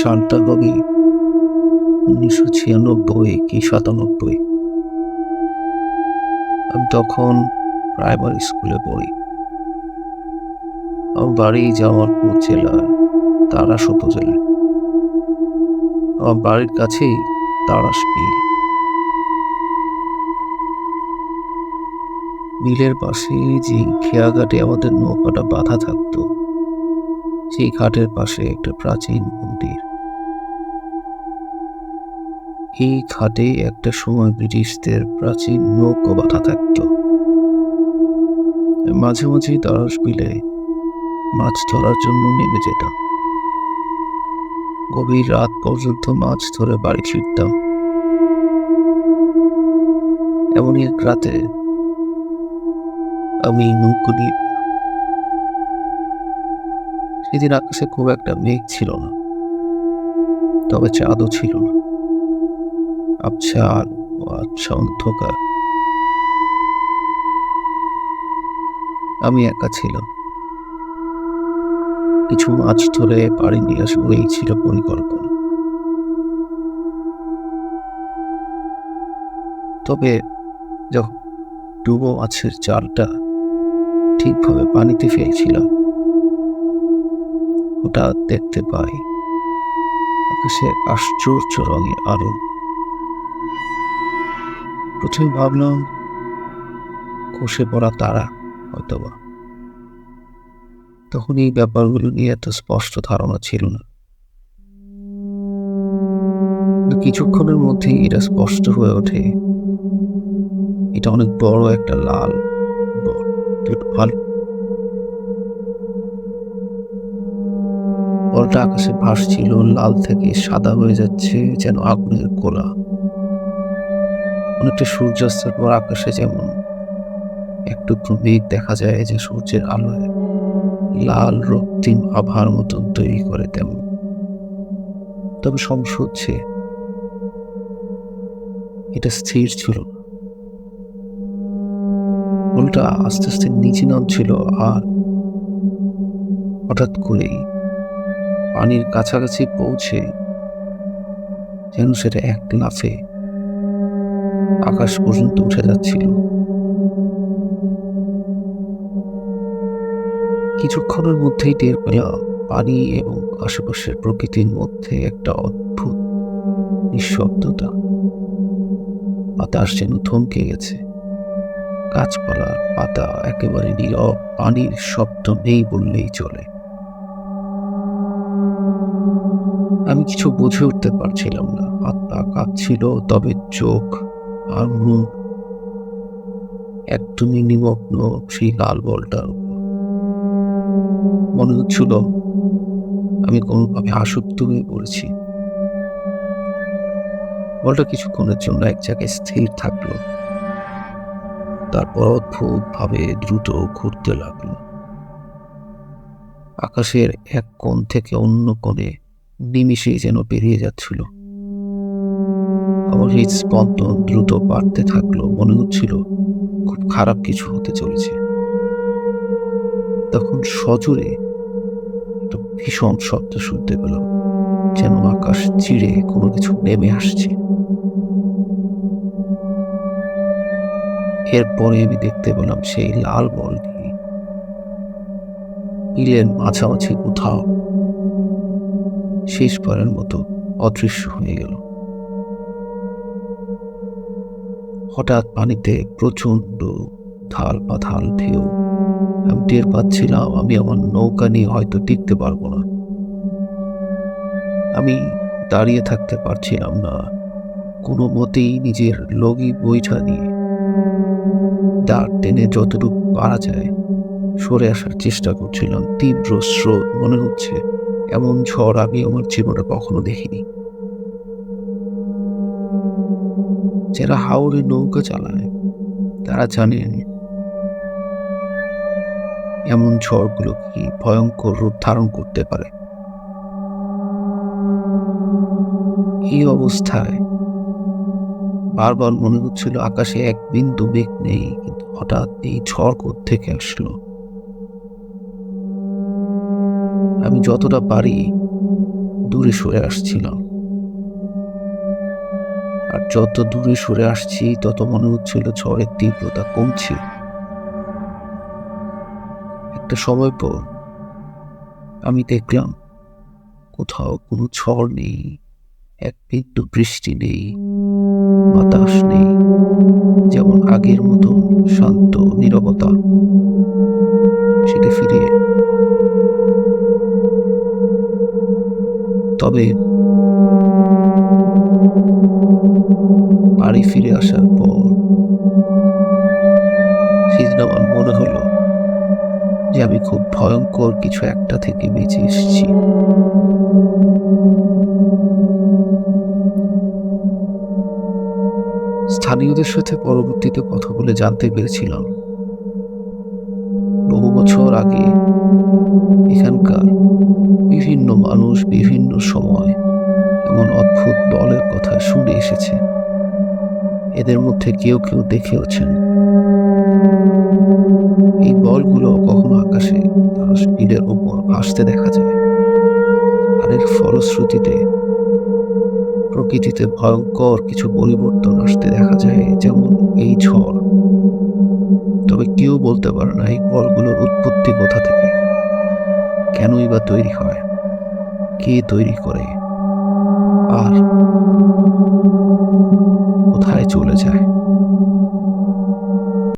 সালটা হবে 1996 কি 97। আমি তখন প্রাইমারি স্কুলে পড়ি। আমার বাড়ি জামালপুর জেলার তারাস উপজেলায়। আমার বাড়ির কাছেই তারাস বিল। বিলের পাশে যে খেয়া ঘাটে আমাদের নৌকাটা বাঁধা থাকতো, সেই ঘাটের পাশে একটা প্রাচীন মন্দির। এই ঘাটে একটা সময় ব্রিটিশদের প্রাচীন নৌকো বাঁধা থাকতো। মাঝে মাঝেই তারাস বিলে মাছ ধরার জন্য নেমে যেতাম। গভীর রাত পর্যন্ত মাছ ধরে বাড়ি ফিরতাম। এমনই এক রাতে আমি নৌকো নিয়ে সেদিন আকাশে খুব একটা মেঘ ছিল না, তবে চাঁদও ছিল না। আবছা আলো ও আবছা অন্ধকার। আমি একা ছিলাম। কিছু মাছ ধরে বাড়ি নিয়ে আসবো, এই ছিল পরিকল্পনা। তবে যখন ডুবো মাছের জালটা ঠিকভাবে পানিতে ফেলছিলাম, হঠাৎ দেখতে পাই আকাশে আশ্চর্য রঙের আলো। প্রথমে ভাবলাম খসে পড়া তারা হয়তোবা। তখন এই ব্যাপারগুলো নিয়ে এত স্পষ্ট ধারণা ছিল না, কিন্তু কিছুক্ষণের মধ্যেই এটা স্পষ্ট হয়ে ওঠে। এটা অনেক বড় একটা লাল বল। বলটা আকাশে ভাসছিল, লাল থেকে সাদা হয়ে যাচ্ছে যেন আগুনের গোলা। অনেকটা সূর্যাস্তের পর আকাশে যেমন একটু মেঘ দেখা যায় যে সূর্যের আলোয় লাল রক্তিম আভার মতন তৈরি করে, তেমন। তবে সমস্যা হচ্ছে এটা স্থির ছিল না। বলটা আস্তে আস্তে নিচে নামছিল, আর হঠাৎ করেই পানির কাছাকাছি পৌঁছে যেন সেটা এক লাফে আকাশ পর্যন্ত উঠে যাচ্ছিল। কিছুক্ষণের মধ্যেই টের পেলাম পানি এবং আশেপাশের প্রকৃতির মধ্যে একটা অদ্ভুত নিঃশব্দতা। বাতাস যেন থমকে গেছে, গাছপালার পাতা একেবারে নীরব, পানির শব্দ নেই বললেই চলে। আমি কিছু বুঝে উঠতে পারছিলাম না। হাত পা কাঁপছিল, তবে চোখ আর মুখ একদমই নিমগ্ন সেই লাল বলটার উপর। মনে হচ্ছিল আমি কোনোভাবে আসক্ত হয়ে পড়েছি। বলটা কিছুক্ষণের জন্য এক জায়গায় স্থির থাকলো, তারপর অদ্ভুত ভাবে দ্রুত ঘুরতে লাগলো। আকাশের এক কোণ থেকে অন্য কোণে নিমিষেই যেন পেরিয়ে যাচ্ছিল। আমার হৃদস্পন্দন দ্রুত বাড়তে থাকলো, মনে হচ্ছিল খুব খারাপ কিছু হতে চলেছে। তখন সজোরে একটা ভীষণ শব্দ শুনতে পেলাম, যেন আকাশ চিরে কোনো কিছু নেমে আসছে। এরপরে আমি দেখতে পেলাম সেই লাল বলটি বিলের মাঝামাঝি কোথাও শেষবারের মতো অদৃশ্য হয়ে গেল। হঠাৎ পানিতে প্রচন্ড ঢাল পাথাল ঢেউ। আমি টের পাচ্ছিলাম আমি আমার নৌকা নিয়ে হয়তো টিকতে পারবো না। আমি দাঁড়িয়ে থাকতে পারছিলাম না। কোনো মতেই নিজের লগি বৈঠা নিয়ে দাঁড় টেনে যতটুকু পারা যায় সরে আসার চেষ্টা করছিলাম। তীব্র স্রোত, মনে হচ্ছে এমন ঝড় আমি আমার জীবনে কখনো দেখিনি। যারা হাওরে নৌকা চালায় তারা জানেন এমন ঝড়গুলো কি ভয়ঙ্কর রূপ ধারণ করতে পারে। এই অবস্থায় বারবার মনে হচ্ছিল আকাশে এক বিন্দু মেঘ নেই, কিন্তু হঠাৎ এই ঝড় থেকে আসলো। আমি যতটা পারি দূরে সরে আসছিলাম। আর যত দূরে সরে আসছি তত মনে হচ্ছিল ঝড়ের তীব্রতা কমছে। একটা সময় পর আমি দেখলাম কোথাও কোনো ঝড় নেই, এক বিন্দু বৃষ্টি নেই, বাতাস নেই, যেমন আগের মতো শান্ত নীরবতা সেটা ফিরে এলো। তবে বাড়ি ফিরে আসার পর সেদিন আমার মনে হলো যে আমি খুব ভয়ঙ্কর কিছু একটা থেকে বেঁচে এসেছি। স্থানীয়দের সাথে পরবর্তীতে কথা বলে জানতে পেরেছিলাম বহু বছর আগে এখানকার বিভিন্ন মানুষ বিভিন্ন সময় এমন অদ্ভুত দলের কথা শুনে এসেছে। এদের মধ্যে কেউ কেউ দেখেওছেন। এই বলগুলো কখনো আকাশে তারা নীলের উপর ভাসতে দেখা যায়, আর এর ফলশ্রুতিতে প্রকৃতিতে ভয়ঙ্কর কিছু পরিবর্তন আসতে দেখা যায়, যেমন এই ঝড়। তবে কেউ বলতে পারে না এই বলগুলোর উৎপত্তি কোথা থেকে, কেনই বা তৈরি হয়, কে তৈরি করে, আর কোথায় চলে যায়।